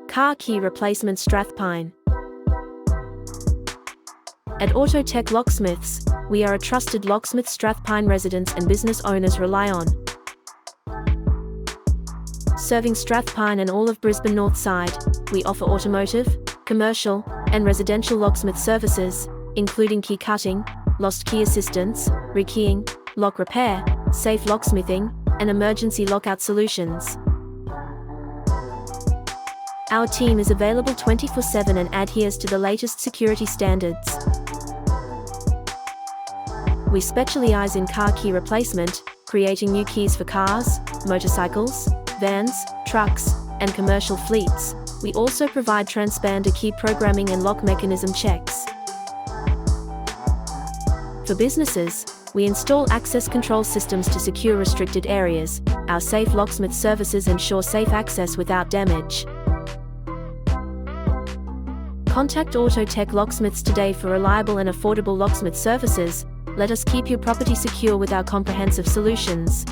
Car Key Replacement Strathpine. At Auto Tech Locksmiths, we are a trusted locksmith Strathpine residents and business owners rely on. Serving Strathpine and all of Brisbane Northside, we offer automotive, commercial, and residential locksmith services, including key cutting, lost key assistance, rekeying, lock repair, safe locksmithing, and emergency lockout solutions. Our team is available 24/7 and adheres to the latest security standards. We specialize in car key replacement, creating new keys for cars, motorcycles, vans, trucks, and commercial fleets. We also provide transponder key programming and lock mechanism checks. For businesses, we install access control systems to secure restricted areas. Our safe locksmith services ensure safe access without damage. Contact Auto Tech Locksmiths today for reliable and affordable locksmith services. Let us keep your property secure with our comprehensive solutions.